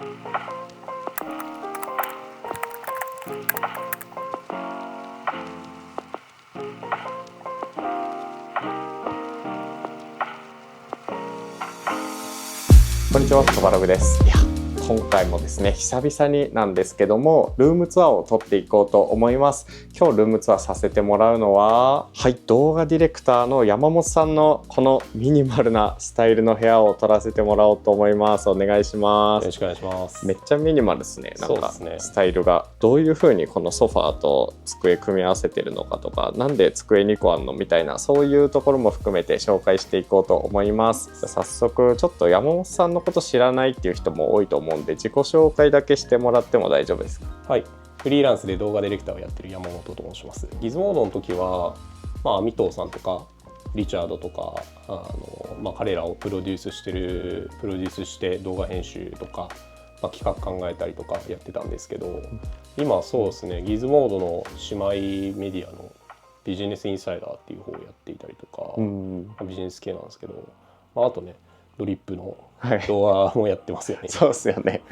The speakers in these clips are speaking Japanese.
こんにちは、トバログです。今回もですね、久々になんですけども、ルームツアーを撮っていこうと思います。今日ルームツアーさせてもらうのは、動画ディレクターの山本さんのこのミニマルなスタイルの部屋を撮らせてもらおうと思います。お願いします。よろしくお願いします。めっちゃミニマルですね。なんかそうですね、スタイルがどういう風にこのソファーと机組み合わせてるのかとか、なんで机2個あるのみたいな、そういうところも含めて紹介していこうと思います。じゃあ早速ちょっと山本さんのこと知らないっていう人も多いと思うんで、自己紹介だけしてもらっても大丈夫ですか？はい、フリーランスで動画ディレクターをやってる山本と申します。ギズモードの時は、アミトーさんとかリチャードとか彼らをプロデュースして動画編集とか、企画考えたりとかやってたんですけど、今そうですね、ギズモードの姉妹メディアのビジネスインサイダーっていう方をやっていたりとか、ビジネス系なんですけど、あとね、ドリップの動画もやってますよね。そうですよね。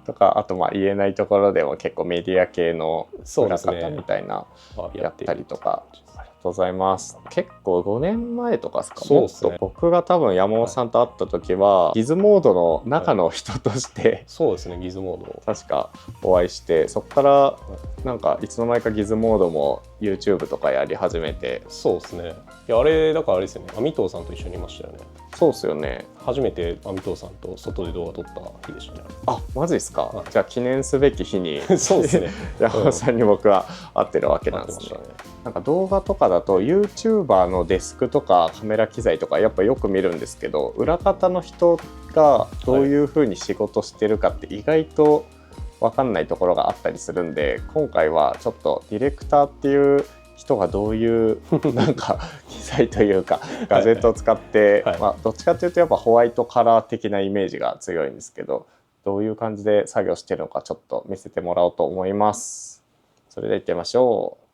とか、あと言えないところでも結構メディア系の裏方みたいなやったりとか。ありがとうございます。結構5年前とかですか？そうですね。もっと僕が多分山本さんと会った時は、ギズモードの中の人として、そうですね、ギズモード確かお会いして、そこからなんかいつの間にかギズモードも YouTube とかやり始めて。そうですね。いや、あれだからあれですよね、アミトーさんと一緒にいましたよね。そうですよね。初めてアミトーさんと外で動画撮った日でしたね。あ、マジですか？じゃあ記念すべき日にそうですね。山本さんに僕は会ってるわけなんですね。なんか動画とかだと YouTuber のデスクとかカメラ機材とかやっぱよく見るんですけど、裏方の人がどういう風に仕事してるかって意外と分かんないところがあったりするんで、今回はちょっとディレクターっていう人がどういうなんか機材というかガジェットを使ってどっちかというとやっぱホワイトカラー的なイメージが強いんですけど、どういう感じで作業してるのかちょっと見せてもらおうと思います。それでは行ってみましょう。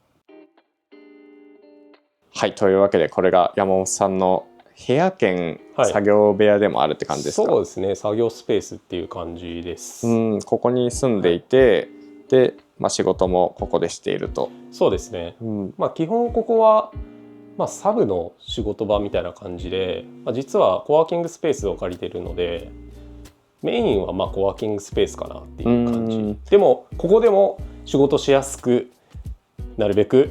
はい、というわけでこれが山本さんの部屋兼作業部屋でもあるって感じですか？そうですね、作業スペースっていう感じです。ここに住んでいて、で、仕事もここでしていると。そうですね、基本ここは、サブの仕事場みたいな感じで、実はコワーキングスペースを借りてるので、メインはコワーキングスペースかなっていう感じ。でもここでも仕事しやすくなるべく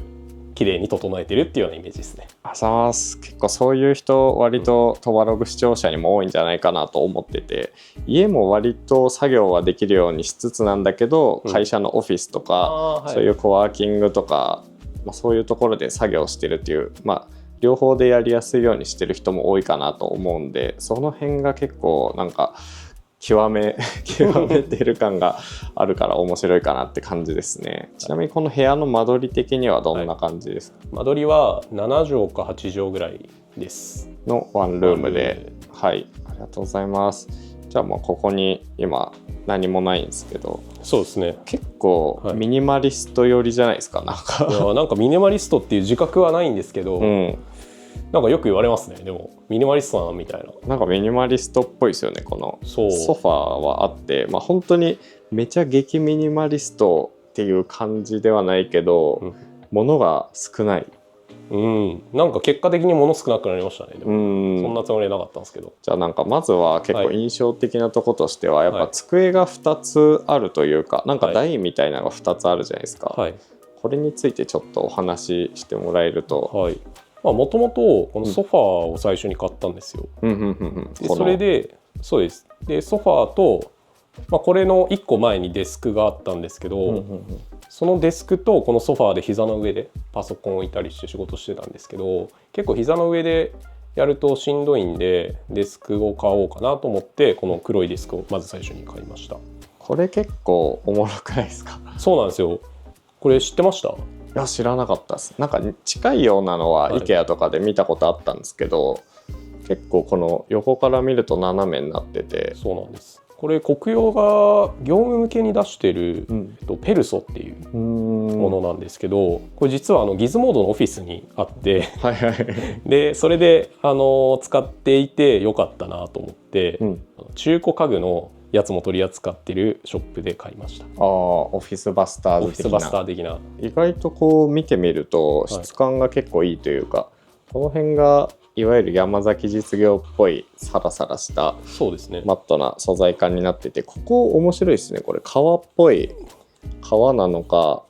綺麗に整えてるっていうようなイメージですね。結構そういう人割とトバログ視聴者にも多いんじゃないかなと思ってて、家も割と作業はできるようにしつつなんだけど、会社のオフィスとか、そういうコワーキングとか、そういうところで作業してるっていう、両方でやりやすいようにしてる人も多いかなと思うんで、その辺が結構なんか極めてる感があるから面白いかなって感じですね。ちなみにこの部屋の間取り的にはどんな感じですか？間取りは7畳か8畳ぐらいですのワンルームで、はい、ありがとうございます。じゃあここに今何もないんですけど、そうですね、結構ミニマリスト寄りじゃないですか？なんかミニマリストっていう自覚はないんですけど、なんかよく言われますね。でもミニマリストなみたいな。なんかミニマリストっぽいですよね。このソファーはあって、本当にめちゃ激ミニマリストっていう感じではないけど、物が少ない。なんか結果的に物少なくなりましたね。でもそんなつもりはなかったんですけど。じゃあなんかまずは結構印象的なとことしては、やっぱ机が2つあるというか、なんか台みたいなのが2つあるじゃないですか。これについてちょっとお話ししてもらえると。もともとこのソファーを最初に買ったんですよ。それでそうです。でソファーと、これの1個前にデスクがあったんですけど、そのデスクとこのソファーで膝の上でパソコンを置いたりして仕事してたんですけど、結構膝の上でやるとしんどいんでデスクを買おうかなと思って、この黒いデスクをまず最初に買いました。これ結構おもろくないですか？そうなんですよ。これ知ってました？いや、知らなかったです。なんか近いようなのは IKEA とかで見たことあったんですけど、結構この横から見ると斜めになってて。そうなんです。これ国用が業務向けに出してる、ペルソっていうものなんですけど、これ実はギズモードのオフィスにあってでそれで使っていてよかったなと思って、中古家具のやつも取り扱ってるショップで買いました。オフィスバスターズ的な。オフィスバスター的な。意外とこう見てみると質感が結構いいというか、この辺がいわゆる山崎実業っぽいサラサラしたそうですね、マットな素材感になってて、ここ面白いですね。これ革っぽい、革なのか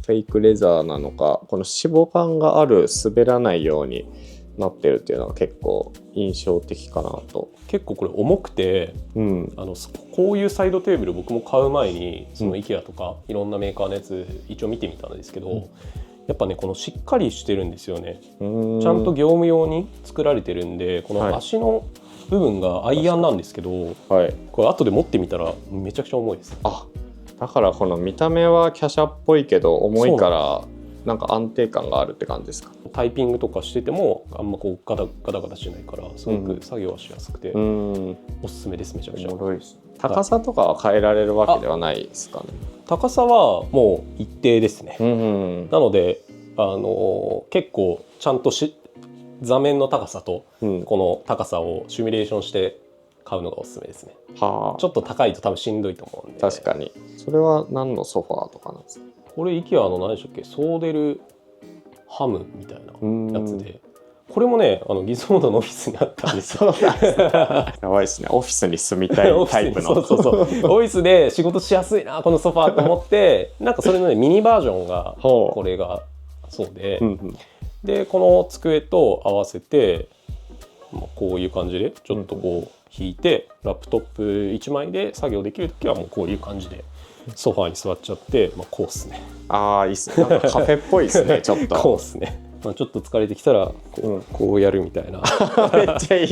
フェイクレザーなのか、この脂肪感がある滑らないようになってるっていうのが結構印象的かなと。結構これ重くて、こういうサイドテーブル僕も買う前にその IKEA とかいろんなメーカーのやつ一応見てみたんですけど、やっぱねこのしっかりしてるんですよね。ちゃんと業務用に作られてるんで、この足の部分がアイアンなんですけど、これ後で持ってみたらめちゃくちゃ重いです。だからこの見た目は華奢っぽいけど重いからなんか安定感があるって感じですか。タイピングとかしててもあんまこうガタガタしないからすごく作業はしやすくて、おすすめです。めちゃくちゃ。高さとかは変えられるわけではないですかね。高さはもう一定ですね。なので結構ちゃんと座面の高さとこの高さをシミュレーションして買うのがおすすめですね。ちょっと高いと多分しんどいと思うんで。確かに。それは何のソファーとかなんですか。これ IKEA の何でしたっけ、ソーデルハムみたいなやつで、これもねギズモードのオフィスにあったんですよ。やばいですね。オフィスに住みたいタイプの。そうオフィスで仕事しやすいなこのソファーと思ってなんかそれのねミニバージョンがこれがそうで、でこの机と合わせて、こういう感じでちょっとこう引いて、ラップトップ1枚で作業できるときはもうこういう感じでソファーに座っちゃって、こうっすね。いいっすね。なんかカフェっぽいですね。ちょっとこうっすね。ちょっと疲れてきたらこうやるみたいな。めっちゃいい。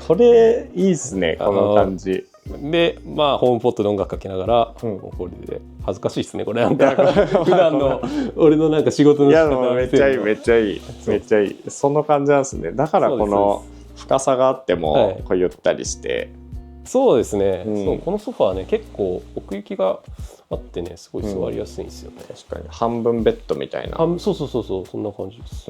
これいいっすね。この感じで、ホームポットで音楽かけながら、これで恥ずかしいっすね。これなんか普段の俺のなんか仕事の仕方。いやめっちゃいいめっちゃいいめっちゃいい。その感じなんですね。だからこの深さがあってもこうゆったりして。そうですね、そうこのソファーね結構奥行きがあってねすごい座りやすいんですよね。確かに半分ベッドみたいな。そうそんな感じです。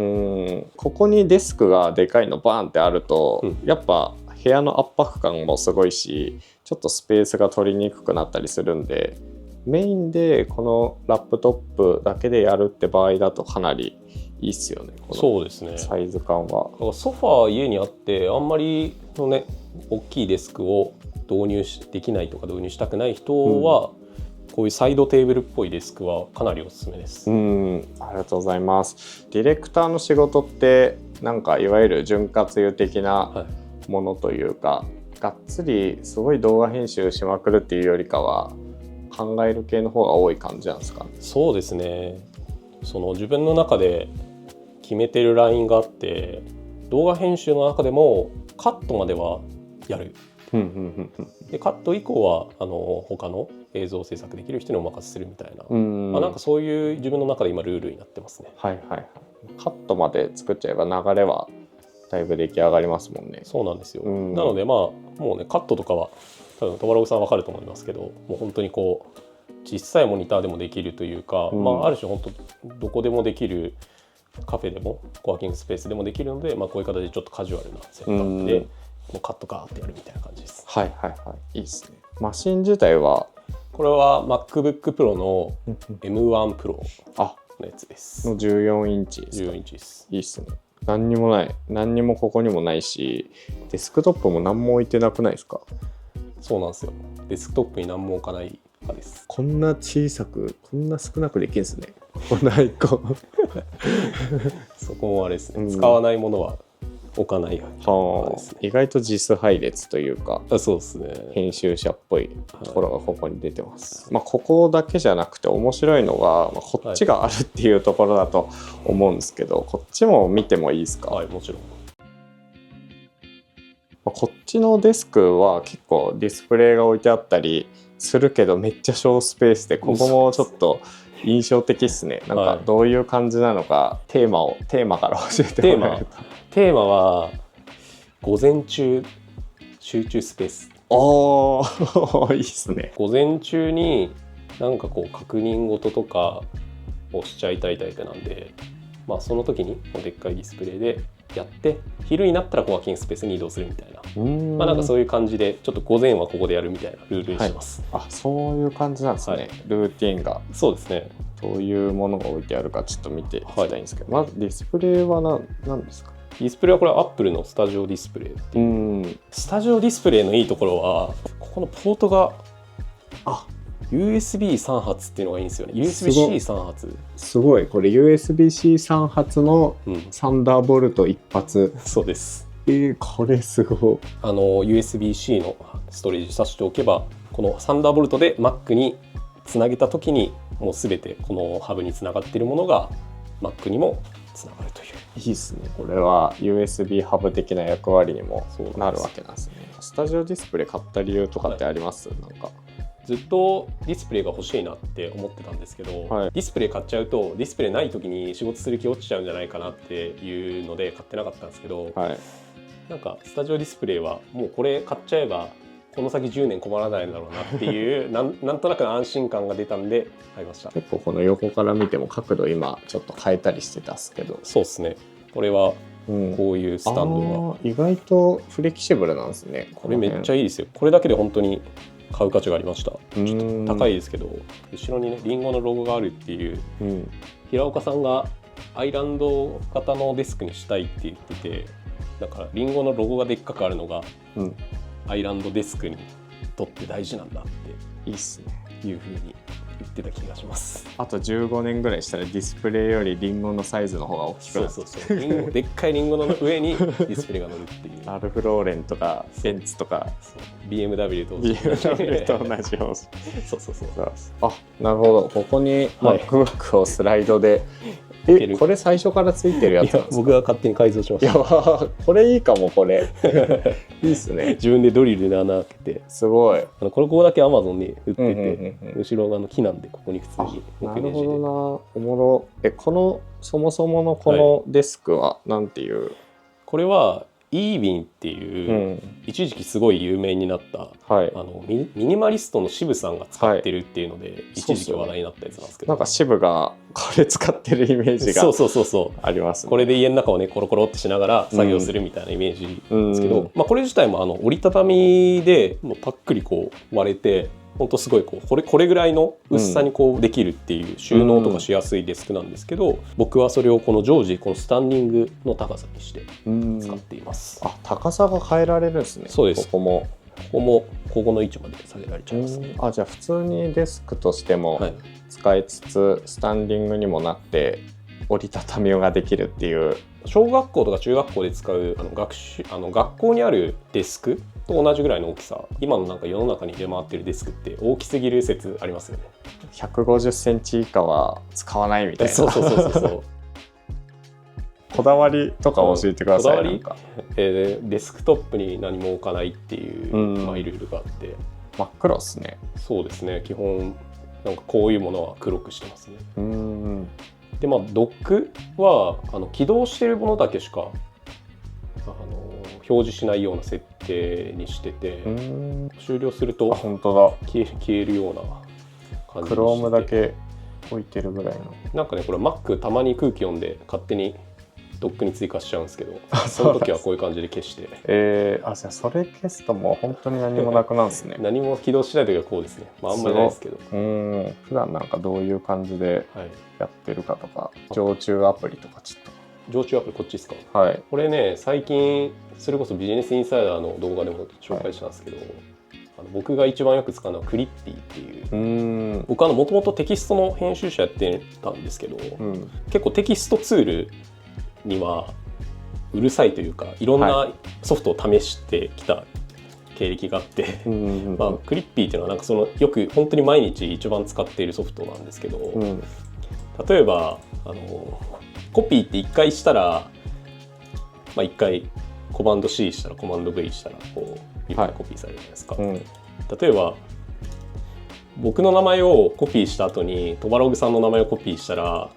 ここにデスクがでかいのバーンってあると、やっぱ部屋の圧迫感もすごいし、ちょっとスペースが取りにくくなったりするんで、メインでこのラップトップだけでやるって場合だとかなりいいっすよね。そうですね。サイズ感は。だからソファー家にあってあんまりのね大きいデスクを導入できないとか導入したくない人は、こういうサイドテーブルっぽいデスクはかなりおすすめです。ありがとうございます。ディレクターの仕事ってなんかいわゆる潤滑油的なものというか、がっつりすごい動画編集しまくるっていうよりかは考える系の方が多い感じなんですかね。そうですね。その自分の中で決めてるラインがあって、動画編集の中でもカットまではやる。でカット以降は他の映像制作できる人にお任せするみたいな、なんかそういう自分の中で今ルールになってますね。カットまで作っちゃえば流れはだいぶ出来上がりますもんね。そうなんですよ。なのでもうねカットとかは多分トバログさん分かると思いますけど、もう本当にこう小さいモニターでもできるというか、ある種本当どこでもできるカフェでもコワーキングスペースでもできるので、こういう形でちょっとカジュアルなセットアップでもうカットガーってやるみたいな感じです。いいですね。マシン自体はこれは MacBook Pro の M1 Pro のやつです。の14インチですか。14インチです。いいっすね。何にもない、何にもここにもないし、デスクトップも何も置いてなくないですか。そうなんですよ。デスクトップに何も置かない派です。こんな小さく、こんな少なくできるんですね。こんな1個そこもあれですね、使わないものは置かない派ですね。意外と実配列というか、そうですね、編集者っぽいところがここに出てます。ここだけじゃなくて面白いのが、こっちがあるっていうところだと思うんですけど、こっちも見てもいいですか。はい、もちろん。こっちのデスクは結構ディスプレイが置いてあったりするけど、めっちゃ小スペースで、ここもちょっと印象的ですね。なんかどういう感じなのか、テーマから教えてもらえると。テーマは午前中集中スペース。いいっすね。午前中になんかこう確認事とかをしちゃいたいタイプなんで、その時にでっかいディスプレイでやって昼になったらコワーキングスペースに移動するみたいな、まなんかそういう感じでちょっと午前はここでやるみたいなルールにしてます、あ、そういう感じなんですね、はい、ルーティンが。そうですね。どういうものが置いてあるかちょっと見ていきたいんですけど、まずディスプレイは何ですか？ディスプレイはこれは Apple のスタジオディスプレイっていう、スタジオディスプレイのいいところはここのポートがUSB3 発っていうのがいいんですよね。 USB-C3 発すごい。これ USB-C3 発のサンダーボルト一発、そうです。これすごい。USB-C のストレージ挿しておけばこのサンダーボルトで Mac につなげた時にもう全てこのハブにつながっているものが Mac にもつながるという。いいですね。これは USB ハブ的な役割にもなるわけなんですね。スタジオディスプレイ買った理由とかってあります？なんかずっとディスプレイが欲しいなって思ってたんですけど、ディスプレイ買っちゃうとディスプレイない時に仕事する気落ちちゃうんじゃないかなっていうので買ってなかったんですけど、なんかスタジオディスプレイはもうこれ買っちゃえばこの先10年困らないんだろうなっていうなんとなくの安心感が出たんで買いました。結構この横から見ても角度今ちょっと変えたりしてたんですけど、そうですね。これはこういうスタンドが、意外とフレキシブルなんですね。これめっちゃいいですよ。これだけで本当に買う価値がありました。ちょっと高いですけど後ろにねリンゴのロゴがあるっていう、平岡さんがアイランド型のデスクにしたいって言ってて、だからリンゴのロゴがでっかくあるのが、アイランドデスクにとって大事なんだっていいっすねいう風に言ってた気がします。あと15年ぐらいしたらディスプレイよりリンゴのサイズの方が大きくなる。そうリンゴでっかいリンゴの上にディスプレイが乗るっていうラルフローレンとかベンツとか BMW と BMW と同じようそうあ、なるほど。ここに MacBook をスライドで、これ最初からついてるやつなんですか？僕が勝手に改造しました。いやこれいいかも。これいいっすね。自分でドリルで穴開けて、すごい。ここだけ Amazon に売ってて、後ろが木なんでここに普通になるほどな。おもろ。このそもそものこのデスクはなんていう、これはイービンっていう、一時期すごい有名になった、ミニマリストの渋さんが使ってるっていうので、一時期話題になったやつなんですけど、なんか渋がこれ使ってるイメージがありますね。これで家の中をねコロコロってしながら作業するみたいなイメージですけど、これ自体も折りたたみでもうパックリこう割れて、ほんとすごいこれぐらいの薄さにこうできるっていう収納とかしやすいデスクなんですけど、僕はそれをこの常時このスタンディングの高さにして使っています。高さが変えられるんですね。そうです。ここの位置まで下げられちゃいますね。じゃあ普通にデスクとしても使いつつ、スタンディングにもなって折りたたみができるっていう。小学校とか中学校で使う学校にあるデスクと同じぐらいの大きさ、今のなんか世の中に出回ってるデスクって大きすぎる説ありますよね。150センチ以下は使わないみたいな。そうこだわりとか教えてください。こだわり、デスクトップに何も置かないっていう、いろいろがあって。真っ黒ですね。そうですね。基本なんかこういうものは黒くしてますね。でドックは起動しているものだけしか表示しないような設定にしてて、終了すると本当だ消えるような感じにしてて、Chrome だけ置いてるぐらいの。なんかねこれ Mac たまに空気読んで勝手にドックに追加しちゃうんですけど、その時はこういう感じで消して。じゃあそれ消すともう本当に何もなくなるんですね。何も起動しない時はこうですね。あんまりないですけど。普段なんかどういう感じでやってるかとか、常駐アプリとかちょっと。常駐アプリこっちですか？これね最近それこそビジネスインサイダーの動画でも紹介したんですけど、僕が一番よく使うのはクリッピーっていう。僕もともとテキストの編集者やってたんですけど、結構テキストツールにはうるさいというか、いろんなソフトを試してきた経歴があって、クリッピーっていうのはなんかよく本当に毎日一番使っているソフトなんですけど、例えばコピーって1回したら、1回コマンド C したらコマンド V したらこういっぱいコピーされるじゃないですか。例えば僕の名前をコピーした後にトバログさんの名前をコピーしたら、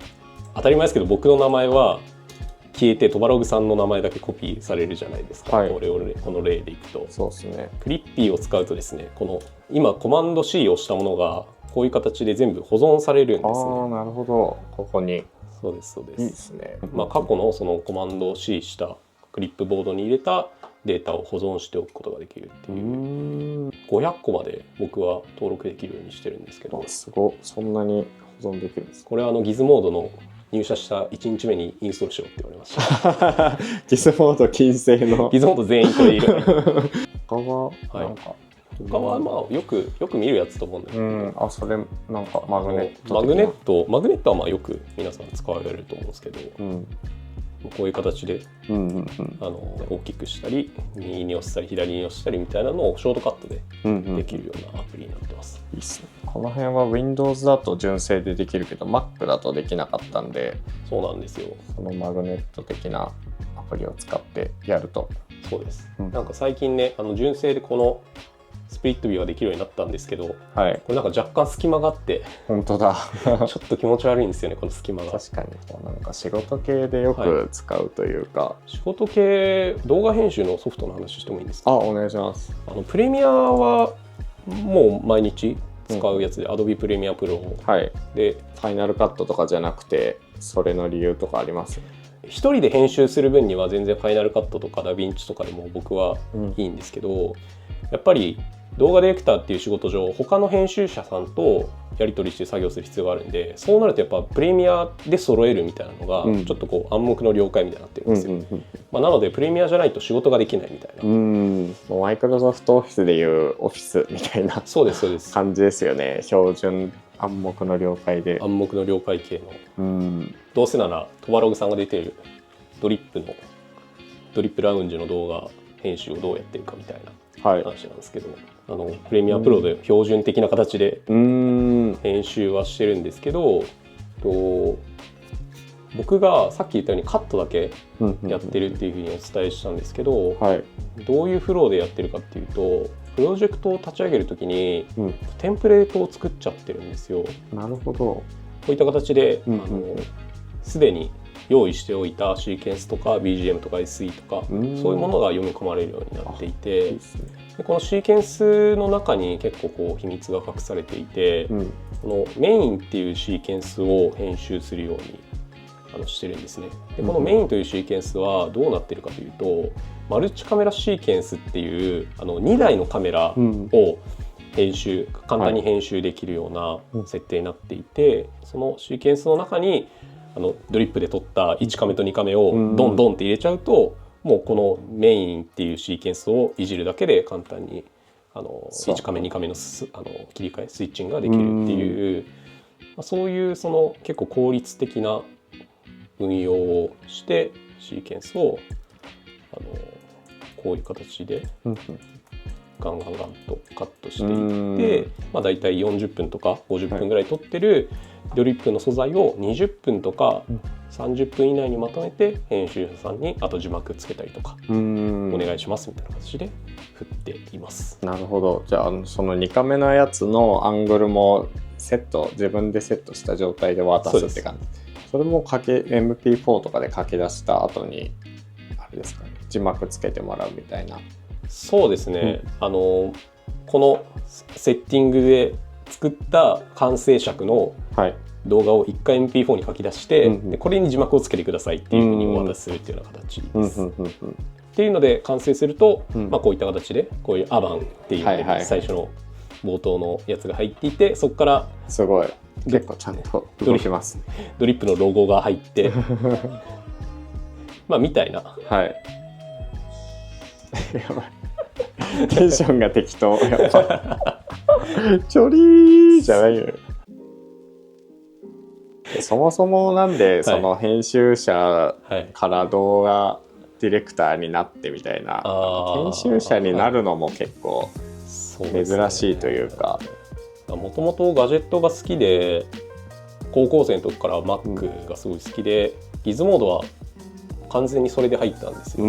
当たり前ですけど僕の名前は消えてトバログさんの名前だけコピーされるじゃないですか。この例でいくと、そうですね。クリッピーを使うとですね、この今コマンド C を押したものがこういう形で全部保存されるんですね。なるほど。ここに。そうです。いいですね。過去のそのコマンド C したクリップボードに入れたデータを保存しておくことができるっていう500個まで僕は登録できるようにしてるんですけど、すごい、そんなに保存できるんですか？これはギズモードの入社した1日目にインストールしろって言われましたギズモード金星のギズモード全員これいる他ははいなんか、他はまあよく見るやつと思うんだけど、それなんかマグネット的な。マグネットはまあよく皆さん使われると思うんですけど、こういう形で、大きくしたり右に押したり左に押したりみたいなのをショートカットでできるようなアプリになってます。いいっすね。この辺は Windows だと純正でできるけど Mac だとできなかったんで、そうなんですよ。そのマグネット的なアプリを使ってやると。そうです、なんか最近ね純正でこのスプリットビューができるようになったんですけど、これなんか若干隙間があって本当だちょっと気持ち悪いんですよね、この隙間が。確かになんか仕事系でよく使うというか、仕事系動画編集のソフトの話してもいいんですか？お願いします。プレミアはもう毎日使うやつで、Adobe プレミアプロで、ファイナルカットとかじゃなくてそれの理由とかあります？一人で編集する分には全然ファイナルカットとかダヴィンチとかでも僕はいいんですけど、やっぱり動画ディレクターっていう仕事上他の編集者さんとやり取りして作業する必要があるんで、そうなるとやっぱプレミアで揃えるみたいなのがちょっとこう暗黙の了解みたいになってるんですよ。なのでプレミアじゃないと仕事ができないみたいな、マイクロソフトオフィスでいうオフィスみたいなそうです感じですよね。標準暗黙の了解で、暗黙の了解系の、どうせならトバログさんが出てるドリップラウンジの動画編集をどうやってるかみたいな話なんですけど、プレミアプロで標準的な形で編集はしてるんですけど、僕がさっき言ったようにカットだけやってるっていうふうにお伝えしたんですけど、どういうフローでやってるかっていうと、プロジェクトを立ち上げるときにテンプレートを作っちゃってるんですよ。なるほど。こういった形ですでに用意しておいたシーケンスとか BGM とか SE とかそういうものが読み込まれるようになっていて、でこのシーケンスの中に結構こう秘密が隠されていて、このメインっていうシーケンスを編集するようにしてるんですね。でこのメインというシーケンスはどうなってるかというと、マルチカメラシーケンスっていう2台のカメラを簡単に編集できるような設定になっていて、そのシーケンスの中にドリップで撮った1カメと2カメをドンドンって入れちゃうと、もうこのメインっていうシーケンスをいじるだけで簡単に1カメ2カメの切り替えスイッチングができるっていう、そういうその結構効率的な運用をしてシーケンスをこういう形でガンガンとカットしていって、だいたい40分とか50分ぐらい撮ってるドリップの素材を20分とか30分以内にまとめて編集者さんにあと字幕つけたりとかお願いしますみたいな形で振っています。なるほど。じゃあその2カメのやつのアングルも自分でセットした状態で渡すって感じ。それもMP4 とかで書き出した後にあれですかね、字幕つけてもらうみたいな。そうですね、このセッティングで作った完成尺の動画を1回 MP4 に書き出して、でこれに字幕をつけてくださいっていうふうにお渡しするっていうような形です。っていうので完成すると、こういった形でこういうアバンっていう最初の冒頭のやつが入っていて、そこからすごい結構ちゃんと動きますね。ドリップのロゴが入ってみたいな。やばいテンションが適当。やっぱちょりーじゃないよ。そもそもなんでその編集者から動画ディレクターになってみたいな、編集者になるのも結構珍しいというか、もともとガジェットが好きで高校生の時から Mac がすごい好きで、ギズモードは完全にそれで入ったんですよ。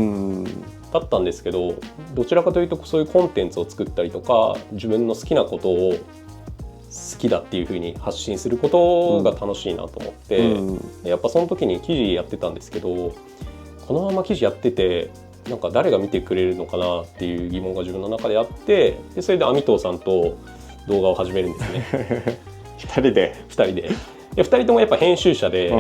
だったんですけど、どちらかというとそういうコンテンツを作ったりとか自分の好きなことを好きだっていう風に発信することが楽しいなと思って、やっぱその時に記事やってたんですけど、このまま記事やっててなんか誰が見てくれるのかなっていう疑問が自分の中であって、でそれでアミトーさんと動画を始めるんですね。2人で2人ともやっぱ編集者で、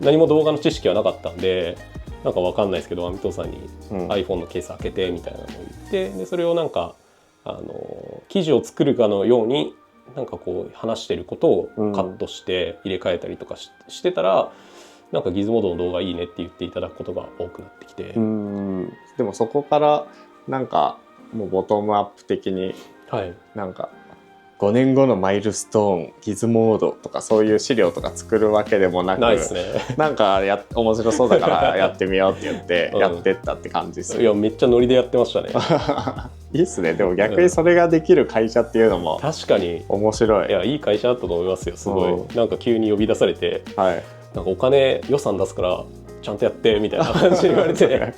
何も動画の知識はなかったんで、なんかわかんないですけど、アミトさんに iPhone のケース開けてみたいなのを言って、でそれをなんか記事を作るかのようになんかこう話してることをカットして入れ替えたりとかしてたら、なんかギズモードの動画いいねって言っていただくことが多くなってきて、でもそこからなんかもうボトムアップ的になんか5年後のマイルストーンギズモードとかそういう資料とか作るわけでもなく、ないですね。なんか面白そうだからやってみようって言ってやってったって感じですいやめっちゃノリでやってましたね。いいっすね。でも逆にそれができる会社っていうのも確かに面白い。いやいい会社だったと思いますよ。すごいなんか急に呼び出されて、はい、なんかお金予算出すからちゃんとやってみたいな感じで言われて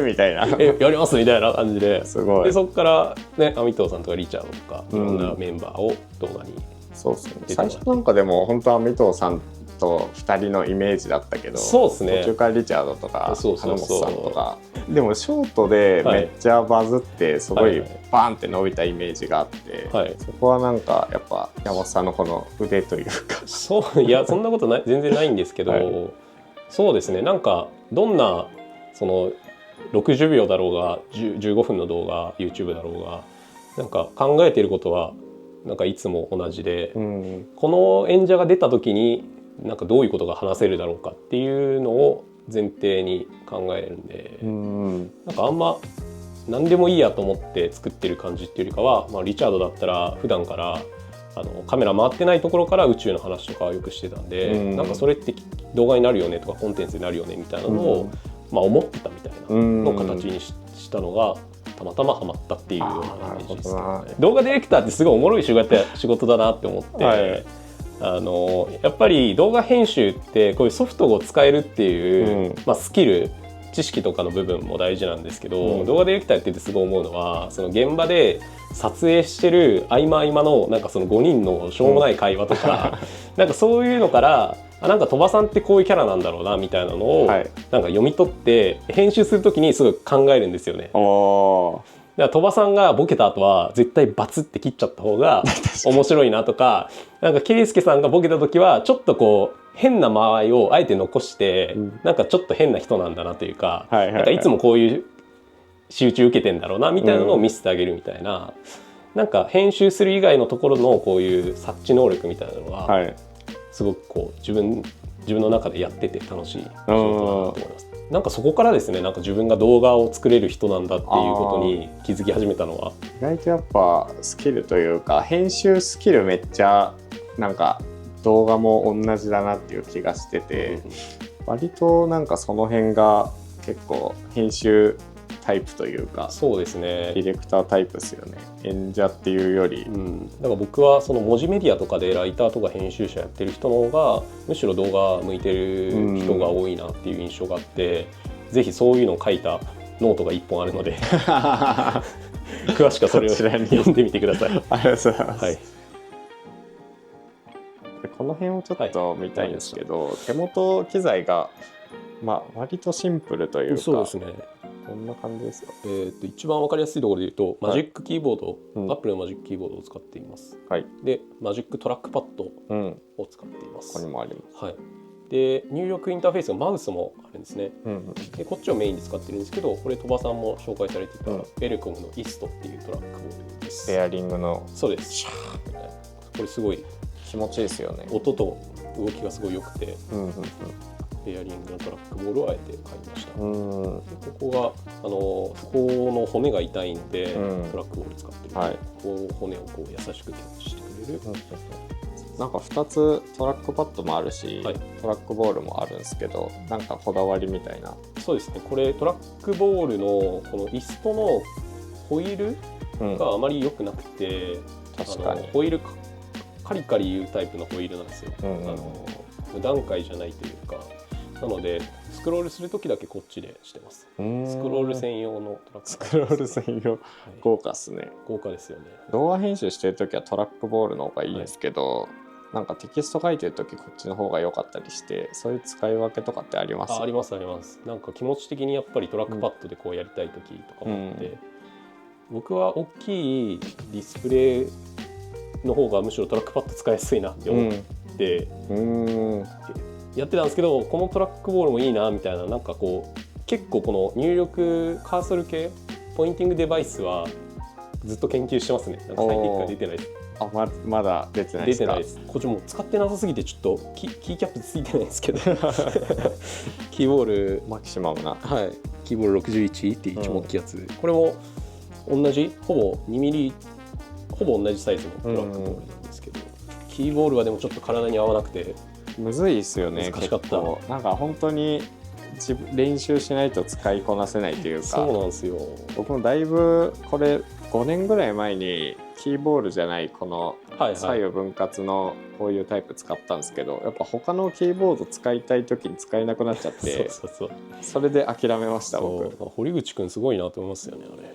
みたいなやりますみたいな感じですごい。でそこからねアミトーさんとかリチャードとかいろんなメンバーを動画にそうですね。最初なんかでも本当はアミトーさんと2人のイメージだったけど、そうですね、途中からリチャードとか金本さんとかでもショートでめっちゃバズってすごいバーンって伸びたイメージがあって、そこはなんかやっぱ山本さんのこの腕というかそういやそんなことない全然ないんですけど、そうですね、なんかどんなその60秒だろうが15分の動画 YouTube だろうがなんか考えていることはなんかいつも同じで、この演者が出た時になんかどういうことが話せるだろうかっていうのを前提に考えるんで、なんかあんま何でもいいやと思って作ってる感じっていうよりかは、リチャードだったら普段からカメラ回ってないところから宇宙の話とかはよくしてたんで、なんかそれって動画になるよねとかコンテンツになるよねみたいなのを、思ってたみたいなのを形にしたのがたまたまハマったっていうようなイメージですけどね。動画ディレクターってすごいおもろい仕事だなって思って、やっぱり動画編集ってこういうソフトを使えるっていう、スキル知識とかの部分も大事なんですけど、動画ディレクターやっててすごい思うのはその現場で撮影してる合間合間のなんかその5人のしょうもない会話とか、なんかそういうのからなんか鳥羽さんってこういうキャラなんだろうなみたいなのをなんか読み取って編集するときにすごい考えるんですよね。だから鳥羽さんがボケた後は絶対バツって切っちゃった方が面白いなとか、なんか圭介さんがボケた時はちょっとこう変な間合いをあえて残して、なんかちょっと変な人なんだなというか、なんかいつもこういう集中受けてんだろうなみたいなのを見せてあげるみたいな、なんか編集する以外のところのこういう察知能力みたいなのは、すごくこう自分の中でやってて楽しい仕事だなと思います。なんかそこからですね、なんか自分が動画を作れる人なんだっていうことに気づき始めたのは、意外とやっぱスキルというか編集スキルめっちゃなんか動画も同じだなっていう気がしてて、割となんかその辺が結構編集タイプというか、そうですね、ディレクタータイプですよね。演者っていうより、だから僕はその文字メディアとかでライターとか編集者やってる人の方がむしろ動画向いてる人が多いなっていう印象があって、ぜひそういうのを書いたノートが1本あるので詳しくはそれを読んでみてください。ありがとうございます。この辺をちょっと見たいんですけど、手元機材が割とシンプルというか、そうですね、こんな感じですか。一番わかりやすいところで言うと、マジックキーボード、Apple のマジックキーボードを使っています。で、マジックトラックパッドを使っています。ここにもあります。で、入力インターフェースのマウスもあるんですね。で、こっちをメインに使ってるんですけど、これ鳥羽さんも紹介されてたエレコムのイストっていうトラックボードです。ベアリングの。そうです。これすごい気持ちいいですよね。音と動きがすごい良くて。ベアリングのトラックボールをあえて買いました。でここがそこの骨が痛いんで、トラックボール使ってるので、ここ骨をこう優しくキャッチしてくれる。なんか2つトラックパッドもあるし、トラックボールもあるんですけど、なんかこだわりみたいな。そうですね、これトラックボールのこのイストのホイールがあまり良くなくて、確かにホイールカリカリいうタイプのホイールなんですよ。無段階じゃないというか、なのでスクロールするときだけこっちでしてます。スクロール専用のトラック。スクロール専用、豪華っすね。豪華ですよね。動画編集してるときはトラックボールの方がいいんですけど、なんかテキスト書いてるときこっちの方が良かったりして、そういう使い分けとかってあります？ありますあります。なんか気持ち的にやっぱりトラックパッドでこうやりたいときとかもあって、僕は大きいディスプレイの方がむしろトラックパッド使いやすいなって思って、やってたんですけど、このトラックボールもいいなみたいな、なんかこう結構この入力カーソル系ポインティングデバイスはずっと研究してますね。なんかサイティックが出てないです。まだ出てないですか？出てないです。こっちも使ってなさすぎてちょっとキーキャップついてないんですけどキーボールマキシマムな、はい、キーボール 61.1 も大きいやつ、これも同じほぼ2ミリほぼ同じサイズのトラックボールなんですけど、キーボールはでもちょっと体に合わなくてむずいですよね。難しかった。なんか本当に練習しないと使いこなせないというか。そうなんですよ。僕もだいぶこれ5年ぐらい前にキーボールじゃないこの左右分割のこういうタイプ使ったんですけど、やっぱ他のキーボード使いたい時に使えなくなっちゃってそれで諦めました。僕堀口くんすごいなと思いますよね。あれ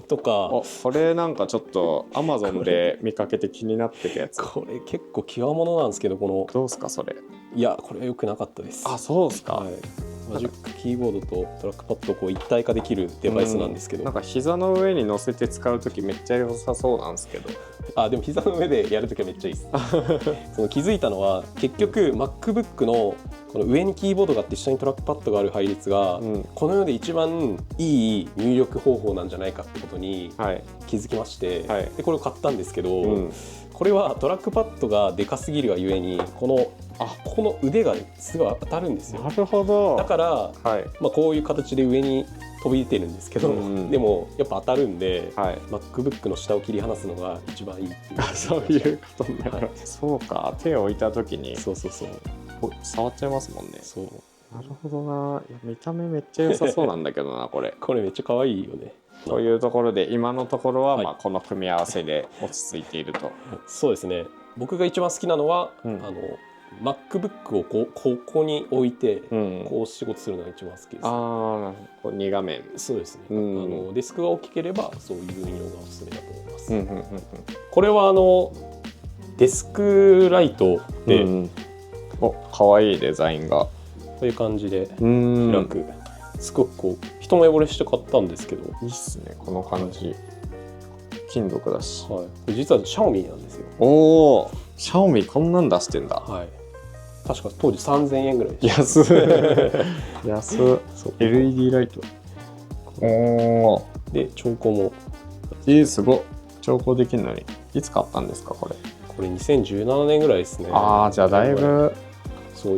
とかこれなんかちょっと Amazon で見かけて気になってたやつこれ結構極物なんですけど、このどうすかそれ？いやこれは良くなかったです。あ、そうですか。はい、マジックキーボードとトラックパッドをこう一体化できるデバイスなんですけど、なんか膝の上に乗せて使うときめっちゃ良さそうなんですけど。でも膝の上でやるときはめっちゃいいですその気づいたのは結局 MacBook のこの上にキーボードがあって下にトラックパッドがある配列が、この世で一番いい入力方法なんじゃないかってことに気づきまして、でこれを買ったんですけど、これはトラックパッドがでかすぎるがゆえにこの腕がすごい当たるんですよ。なるほど。だから、こういう形で上に飛び出てるんですけど、でもやっぱ当たるんで、MacBook の下を切り離すのが一番いいっていう。そういうことになる。そうか、手を置いた時に触っちゃいますもんね。そう。なるほどな。見た目めっちゃ良さそうなんだけどなこれ。これめっちゃ可愛いよね。というところで今のところはこの組み合わせで落ち着いていると。そうですね。僕が一番好きなのは、MacBook をここに置いて、こう仕事するのが一番好きです。2画面。そうですね。デスクが大きければそういう運用がおすすめだと思います。これはデスクライトで、かわいいデザインがこういう感じで開く。すごくこう一目惚れして買ったんですけど、いいっすねこの感じ。金属だし、これ実はシャオミなんですよ。シャオミこんなん出してんだ。確か当時3000円ぐらいで安っLED ライト。で調光もすごっ。調光できるのにいつ買ったんですかこれ？これ2017年ぐらいですね。じゃあだいぶ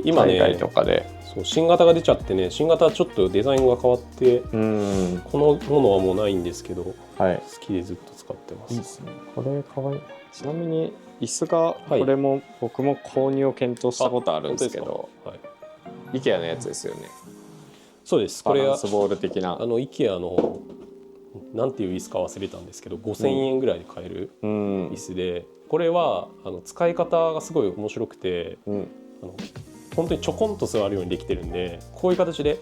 今ね、海外とかで新型が出ちゃってね、新型はちょっとデザインが変わって、このものはもうないんですけど、好きでずっと使ってます。いいですね。これかわいい。ちなみに椅子がこれも僕も購入を検討したことあるんですけど、IKEA のやつですよね。そうです。これはバランスボール的なIKEA のなんていう椅子か忘れたんですけど、5000円ぐらいで買える椅子で、これは使い方がすごい面白くて、本当にちょこんと座るようにできてるんで、こういう形で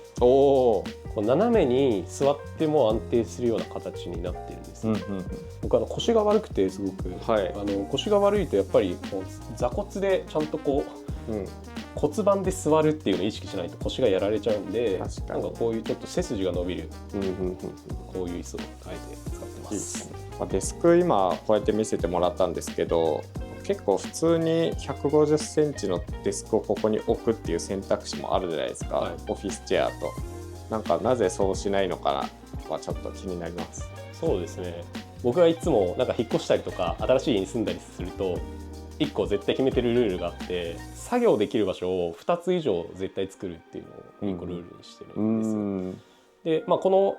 斜めに座っても安定するような形になってるんです。僕腰が悪くてすごく、腰が悪いとやっぱりこう座骨でちゃんとこう、骨盤で座るっていうのを意識しないと腰がやられちゃうんで、なんかこういうちょっと背筋が伸びる、こういう椅子をあえて使ってます。いいですね。デスク今こうやって見せてもらったんですけど、結構普通に150センチのデスクをここに置くっていう選択肢もあるじゃないですか、オフィスチェアと。なぜそうしないのかなはちょっと気になります。そうですね。僕がいつもなんか引っ越したりとか新しい家に住んだりすると1個絶対決めてるルールがあって、作業できる場所を2つ以上絶対作るっていうのを1個ルールにしてるんですよ。で、この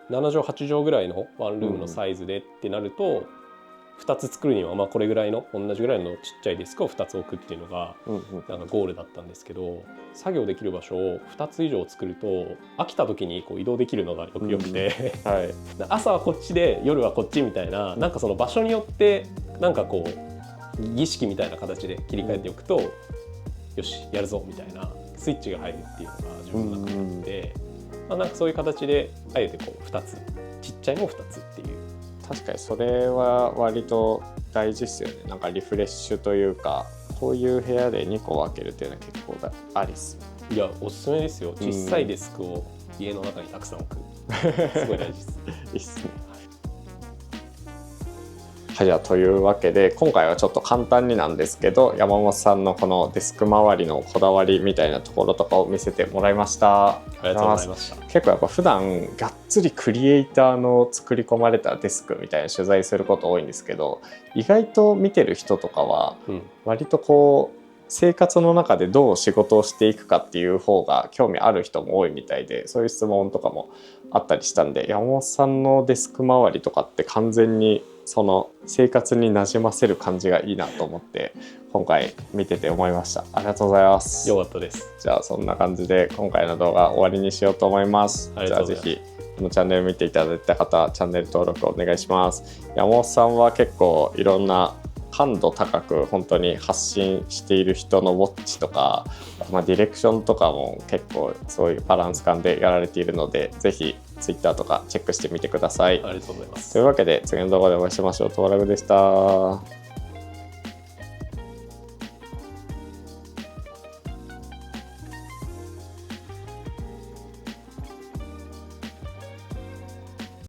7畳8畳ぐらいのワンルームのサイズでってなると、2つ作るにはこれぐらいの同じぐらいのちっちゃいデスクを2つ置くっていうのがゴールだったんですけど、作業できる場所を2つ以上作ると飽きた時にこう移動できるのがよくて、朝はこっちで夜はこっちみたいな、なんかその場所によってなんかこう儀式みたいな形で切り替えておくと、よしやるぞみたいなスイッチが入るっていうのが自分の中にあって、なんかそういう形であえてこう2つちっちゃいのを2つっていう。確かにそれは割と大事ですよね。なんかリフレッシュというか、こういう部屋で2個分けるっていうのは結構ありっす。いやおすすめですよ。小さいデスクを家の中にたくさん置くすごい大事です。いいっすね。はい、じゃあというわけで今回はちょっと簡単になんですけど山本さんのこのデスク周りのこだわりみたいなところとかを見せてもらいました。ありがとうございました。結構やっぱ普段がっつりクリエイターの作り込まれたデスクみたいな取材すること多いんですけど、意外と見てる人とかは割とこう生活の中でどう仕事をしていくかっていう方が興味ある人も多いみたいで、そういう質問とかもあったりしたんで、山本さんのデスク周りとかって完全にその生活になじませる感じがいいなと思って今回見てて思いました。ありがとうございます。よかったです。じゃあそんな感じで今回の動画終わりにしようと思います。じゃあぜひこのチャンネル見ていただいた方はチャンネル登録お願いします。山本さんは結構いろんな感度高く本当に発信している人のウォッチとか、ディレクションとかも結構そういうバランス感でやられているので、ぜひ Twitter とかチェックしてみてください。ありがとうございます。というわけで次の動画でお会いしましょう。トーラグでした。